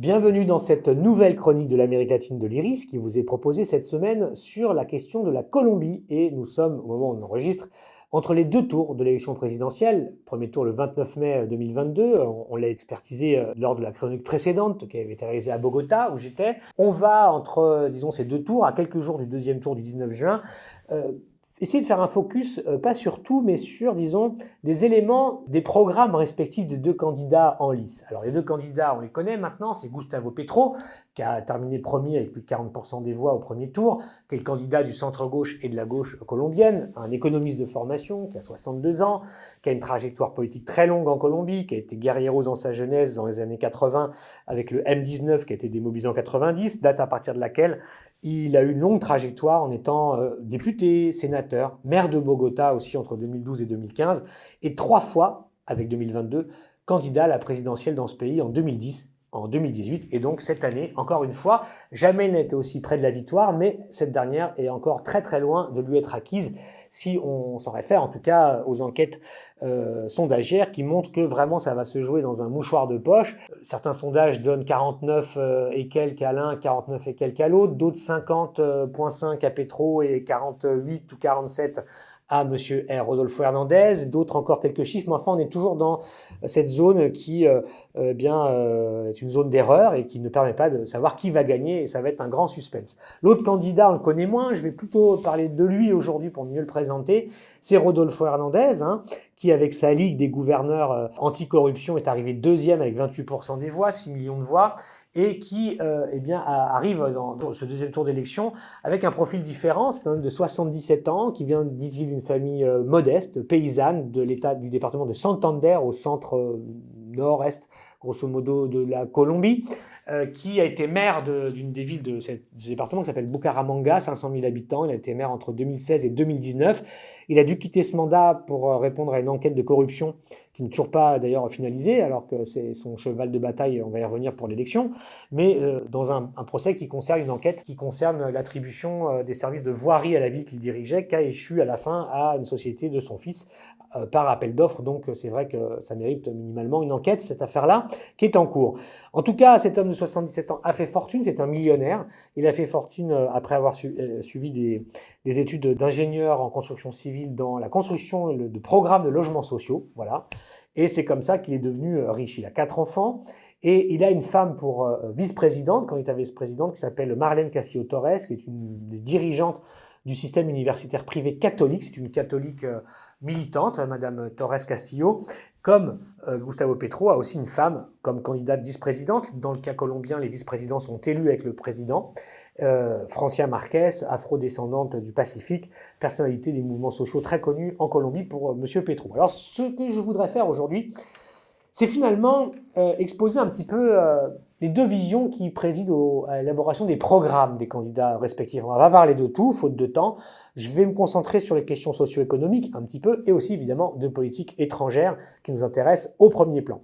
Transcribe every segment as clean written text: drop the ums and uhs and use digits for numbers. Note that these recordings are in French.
Bienvenue dans cette nouvelle chronique de l'Amérique latine de l'Iris qui vous est proposée cette semaine sur la question de la Colombie. Et nous sommes, au moment où on enregistre, entre les deux tours de l'élection présidentielle. Premier tour le 29 mai 2022, on l'a expertisé lors de la chronique précédente qui avait été réalisée à Bogota où j'étais. On va entre, disons, ces deux tours, à quelques jours du deuxième tour du 19 juin, essayer de faire un focus, pas sur tout, mais sur, disons, des éléments des programmes respectifs des deux candidats en lice. Alors les deux candidats, on les connaît maintenant, c'est Gustavo Petro, qui a terminé premier avec plus de 40% des voix au premier tour, qui est le candidat du centre-gauche et de la gauche colombienne, un économiste de formation qui a 62 ans, qui a une trajectoire politique très longue en Colombie, qui a été guerrieros dans sa jeunesse dans les années 80 avec le M19 qui a été démobilisé en 90, date à partir de laquelle il a eu une longue trajectoire en étant député, sénateur, maire de Bogota aussi entre 2012 et 2015, et 3 fois, avec 2022, candidat à la présidentielle dans ce pays en 2010, en 2018, et donc cette année, encore une fois, jamais n'a été aussi près de la victoire, mais cette dernière est encore très très loin de lui être acquise, si on s'en réfère en tout cas aux enquêtes sondagières qui montrent que vraiment ça va se jouer dans un mouchoir de poche. Certains sondages donnent 49 et quelques à l'un, 49 et quelques à l'autre, d'autres 50,5 à Petro et 48 ou 47 à M. Rodolfo Hernandez, d'autres encore quelques chiffres, mais enfin on est toujours dans cette zone qui est une zone d'erreur et qui ne permet pas de savoir qui va gagner, et ça va être un grand suspense. L'autre candidat, on le connaît moins, je vais plutôt parler de lui aujourd'hui pour mieux le présenter, c'est Rodolfo Hernandez, qui avec sa ligue des gouverneurs anticorruption est arrivé deuxième avec 28% des voix, 6 millions de voix, et qui arrive dans ce deuxième tour d'élection avec un profil différent. C'est un homme de 77 ans qui vient, dit-il, d'une famille modeste, paysanne de l'état du département de Santander au centre nord-est, grosso modo, de la Colombie, qui a été maire d'une des villes de ce département qui s'appelle Bucaramanga, 500 000 habitants. Il a été maire entre 2016 et 2019. Il a dû quitter ce mandat pour répondre à une enquête de corruption qui n'est toujours pas d'ailleurs finalisée, alors que c'est son cheval de bataille, on va y revenir pour l'élection, mais dans un procès qui concerne une enquête qui concerne l'attribution des services de voirie à la ville qu'il dirigeait, qui a échu à la fin à une société de son fils par appel d'offres. Donc c'est vrai que ça mérite minimalement une enquête, cette affaire-là, qui est en cours. En tout cas, cet homme de 77 ans a fait fortune, c'est un millionnaire. Il a fait fortune après avoir suivi des études d'ingénieur en construction civile dans la construction de programmes de logements sociaux, voilà. Et c'est comme ça qu'il est devenu riche. Il a 4 enfants et il a une femme pour vice-présidente, quand il était vice-présidente, qui s'appelle Marlene Castillo-Torres, qui est une des dirigeantes du système universitaire privé catholique. C'est une catholique militante, Madame Torres Castillo. Comme Gustavo Petro a aussi une femme comme candidate vice-présidente. Dans le cas colombien, les vice-présidents sont élus avec le président. Francia Marquez, afro-descendante du Pacifique, personnalité des mouvements sociaux très connue en Colombie pour M. Petro. Alors ce que je voudrais faire aujourd'hui, c'est finalement exposer un petit peu les deux visions qui président à l'élaboration des programmes des candidats respectifs. On va pas parler de tout, faute de temps. Je vais me concentrer sur les questions socio-économiques un petit peu et aussi évidemment de politique étrangère qui nous intéressent au premier plan.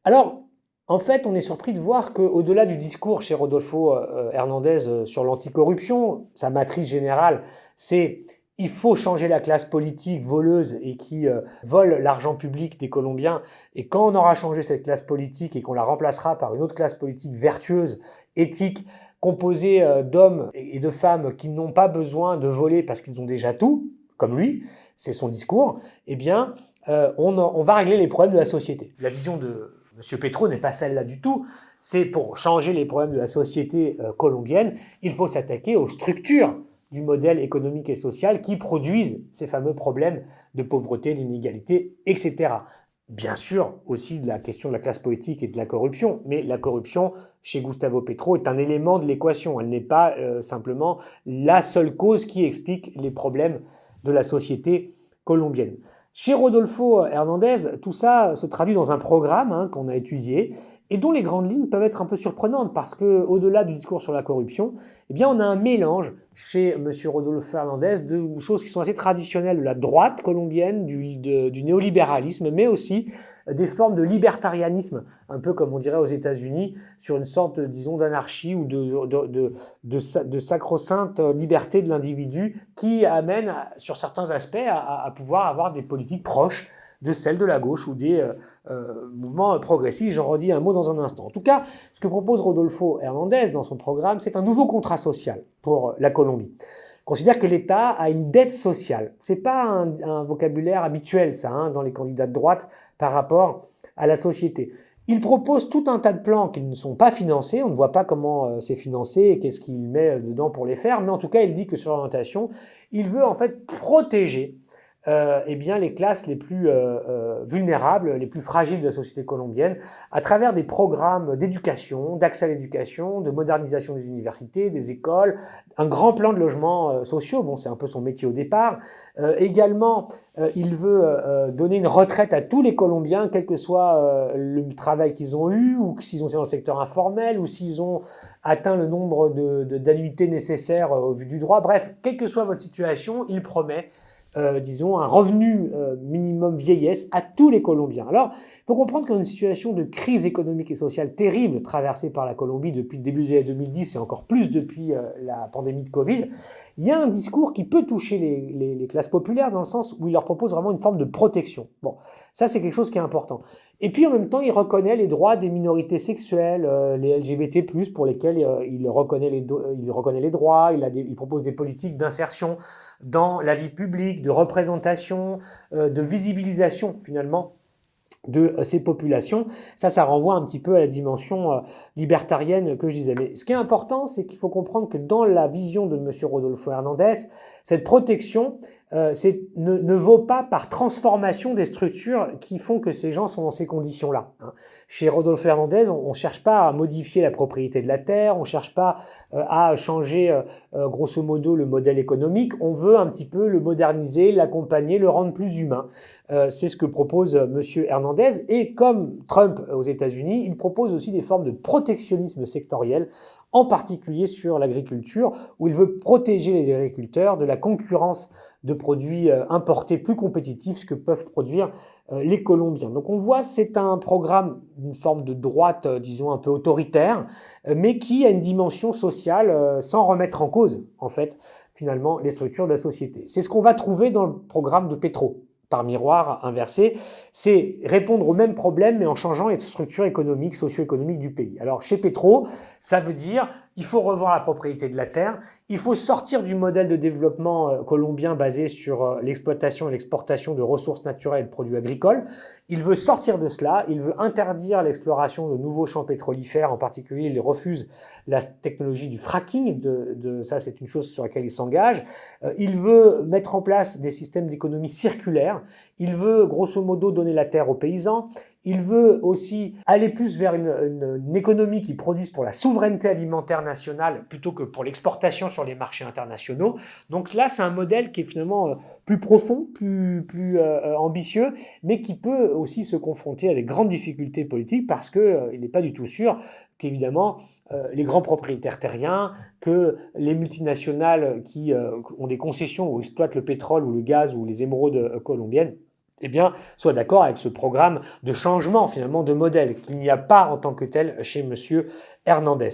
Alors, en fait, on est surpris de voir qu'au-delà du discours chez Rodolfo Hernandez sur l'anticorruption, sa matrice générale, c'est il faut changer la classe politique voleuse et qui vole l'argent public des Colombiens. Et quand on aura changé cette classe politique et qu'on la remplacera par une autre classe politique vertueuse, éthique, composée d'hommes et de femmes qui n'ont pas besoin de voler parce qu'ils ont déjà tout, comme lui, c'est son discours, eh bien, on va régler les problèmes de la société. La vision de M. Petro n'est pas celle-là du tout. C'est pour changer les problèmes de la société colombienne, il faut s'attaquer aux structures du modèle économique et social qui produisent ces fameux problèmes de pauvreté, d'inégalité, etc. Bien sûr, aussi de la question de la classe politique et de la corruption, mais la corruption, chez Gustavo Petro, est un élément de l'équation. Elle n'est pas simplement la seule cause qui explique les problèmes de la société colombienne. Chez Rodolfo Hernandez, tout ça se traduit dans un programme qu'on a étudié et dont les grandes lignes peuvent être un peu surprenantes parce qu'au-delà du discours sur la corruption, eh bien, on a un mélange chez M. Rodolfo Hernandez de choses qui sont assez traditionnelles de la droite colombienne, du néolibéralisme, mais aussi des formes de libertarianisme, un peu comme on dirait aux États-Unis, sur une sorte, disons, d'anarchie ou de sacro-sainte liberté de l'individu qui amène, sur certains aspects, à pouvoir avoir des politiques proches de celle de la gauche ou des mouvements progressistes. J'en redis un mot dans un instant. En tout cas, ce que propose Rodolfo Hernandez dans son programme, c'est un nouveau contrat social pour la Colombie. Il considère que l'État a une dette sociale. Ce n'est pas un vocabulaire habituel, ça, hein, dans les candidats de droite par rapport à la société. Il propose tout un tas de plans qui ne sont pas financés. On ne voit pas comment c'est financé et qu'est-ce qu'il met dedans pour les faire. Mais en tout cas, il dit que sur l'orientation, il veut en fait protéger eh bien, les classes les plus vulnérables, les plus fragiles de la société colombienne, à travers des programmes d'éducation, d'accès à l'éducation, de modernisation des universités, des écoles, un grand plan de logements sociaux. Bon, c'est un peu son métier au départ. Également, il veut donner une retraite à tous les Colombiens, quel que soit le travail qu'ils ont eu, ou s'ils ont été dans le secteur informel, ou s'ils ont atteint le nombre d'annuités nécessaires au vu du droit. Bref, quelle que soit votre situation, il promet disons, un revenu minimum vieillesse à tous les Colombiens. Alors, il faut comprendre qu'une situation de crise économique et sociale terrible traversée par la Colombie depuis le début des années 2010 et encore plus depuis la pandémie de Covid, il y a un discours qui peut toucher les classes populaires dans le sens où il leur propose vraiment une forme de protection. Bon, ça c'est quelque chose qui est important. Et puis en même temps, il reconnaît les droits des minorités sexuelles, les LGBT+, pour lesquels il reconnaît les droits, il propose des politiques d'insertion dans la vie publique, de représentation, de visibilisation finalement de ces populations. Ça renvoie un petit peu à la dimension libertarienne que je disais. Mais ce qui est important, c'est qu'il faut comprendre que dans la vision de M. Rodolfo Hernandez, cette protection ne vaut pas par transformation des structures qui font que ces gens sont dans ces conditions-là. Chez Rodolfo Hernandez, on ne cherche pas à modifier la propriété de la terre, on ne cherche pas à changer grosso modo le modèle économique, on veut un petit peu le moderniser, l'accompagner, le rendre plus humain. C'est ce que propose M. Hernandez, et comme Trump aux États-Unis, il propose aussi des formes de protectionnisme sectoriel, en particulier sur l'agriculture, où il veut protéger les agriculteurs de la concurrence de produits importés plus compétitifs, ce que peuvent produire les Colombiens. Donc on voit, c'est un programme d'une forme de droite, disons un peu autoritaire, mais qui a une dimension sociale sans remettre en cause, en fait, finalement, les structures de la société. C'est ce qu'on va trouver dans le programme de Petro. Par miroir inversé, c'est répondre au même problème mais en changeant les structures économiques, socio-économiques du pays. Alors chez Petro, ça veut dire il faut revoir la propriété de la terre, il faut sortir du modèle de développement colombien basé sur l'exploitation et l'exportation de ressources naturelles et de produits agricoles. Il veut sortir de cela, il veut interdire l'exploration de nouveaux champs pétrolifères, en particulier il refuse la technologie du fracking, ça c'est une chose sur laquelle il s'engage. Il veut mettre en place des systèmes d'économie circulaire, il veut grosso modo donner la terre aux paysans. Il veut aussi aller plus vers une économie qui produise pour la souveraineté alimentaire nationale plutôt que pour l'exportation sur les marchés internationaux. Donc là, c'est un modèle qui est finalement plus profond, plus ambitieux, mais qui peut aussi se confronter à des grandes difficultés politiques parce qu'il n'est pas du tout sûr qu'évidemment, les grands propriétaires terriens, que les multinationales qui ont des concessions ou exploitent le pétrole ou le gaz ou les émeraudes colombiennes, eh bien, soit d'accord avec ce programme de changement finalement de modèle qu'il n'y a pas en tant que tel chez M. Hernandez.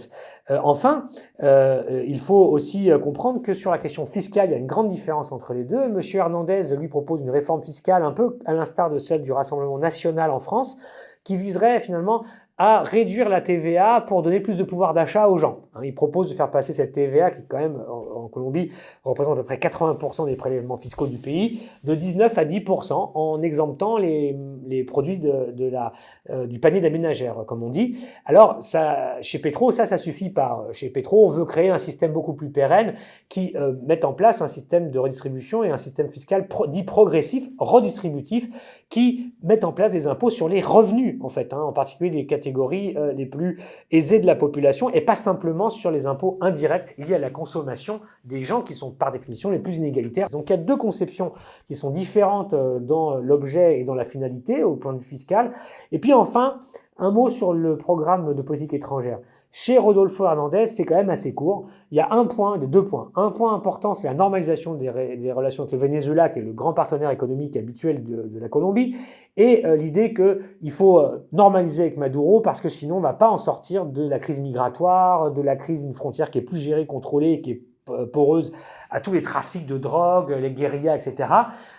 Enfin, il faut aussi comprendre que sur la question fiscale, il y a une grande différence entre les deux. M. Hernandez lui propose une réforme fiscale un peu à l'instar de celle du Rassemblement national en France, qui viserait finalement à réduire la TVA pour donner plus de pouvoir d'achat aux gens. Il propose de faire passer cette TVA qui quand même en Colombie représente à peu près 80% des prélèvements fiscaux du pays, de 19 à 10% en exemptant les produits du panier de la ménagère, comme on dit. Alors ça, chez Petro, ça suffit pas. Chez Petro, on veut créer un système beaucoup plus pérenne qui mette en place un système de redistribution et un système fiscal dit progressif, redistributif, qui mette en place des impôts sur les revenus, en fait, en particulier des catégories les plus aisées de la population et pas simplement sur les impôts indirects liés à la consommation des gens qui sont par définition les plus inégalitaires. Donc il y a deux conceptions qui sont différentes dans l'objet et dans la finalité au point de vue fiscal. Et puis enfin, un mot sur le programme de politique étrangère. Chez Rodolfo Hernandez, c'est quand même assez court. Il y a deux points. Un point important, c'est la normalisation des relations avec le Venezuela, qui est le grand partenaire économique habituel de la Colombie, et l'idée qu'il faut normaliser avec Maduro, parce que sinon on ne va pas en sortir de la crise migratoire, de la crise d'une frontière qui est plus gérée, contrôlée, qui est poreuse à tous les trafics de drogue, les guérillas, etc.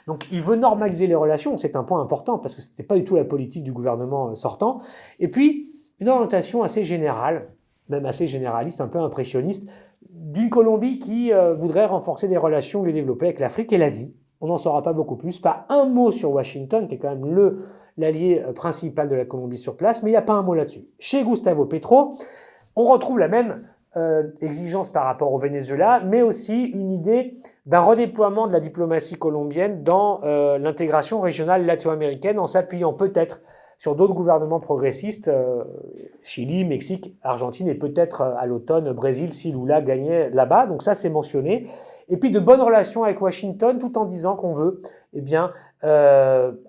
Donc il veut normaliser les relations, c'est un point important parce que ce n'était pas du tout la politique du gouvernement sortant. Et puis une orientation assez générale, même assez généraliste, un peu impressionniste, d'une Colombie qui voudrait renforcer des relations, les développer avec l'Afrique et l'Asie. On n'en saura pas beaucoup plus, pas un mot sur Washington, qui est quand même l'allié principal de la Colombie sur place, mais il n'y a pas un mot là-dessus. Chez Gustavo Petro, on retrouve la même exigence par rapport au Venezuela, mais aussi une idée d'un redéploiement de la diplomatie colombienne dans l'intégration régionale latino-américaine en s'appuyant peut-être sur d'autres gouvernements progressistes, Chili, Mexique, Argentine et peut-être à l'automne Brésil si Lula gagnait là-bas. Donc ça c'est mentionné. Et puis de bonnes relations avec Washington tout en disant qu'on veut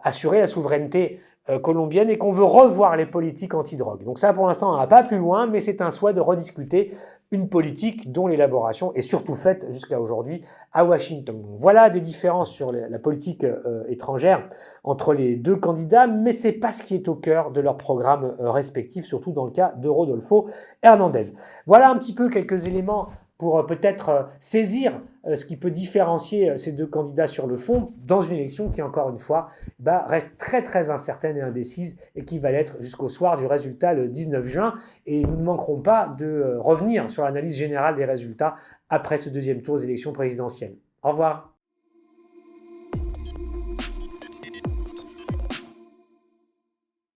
assurer la souveraineté colombienne et qu'on veut revoir les politiques anti-drogue. Donc ça pour l'instant on ne va pas plus loin, mais c'est un souhait de rediscuter une politique dont l'élaboration est surtout faite jusqu'à aujourd'hui à Washington. Donc, voilà des différences sur la politique étrangère entre les deux candidats, mais ce n'est pas ce qui est au cœur de leurs programmes respectifs, surtout dans le cas de Rodolfo Hernandez. Voilà un petit peu quelques éléments pour peut-être saisir ce qui peut différencier ces deux candidats sur le fond dans une élection qui, encore une fois, reste très très incertaine et indécise et qui va l'être jusqu'au soir du résultat le 19 juin. Et nous ne manquerons pas de revenir sur l'analyse générale des résultats après ce deuxième tour des élections présidentielles. Au revoir.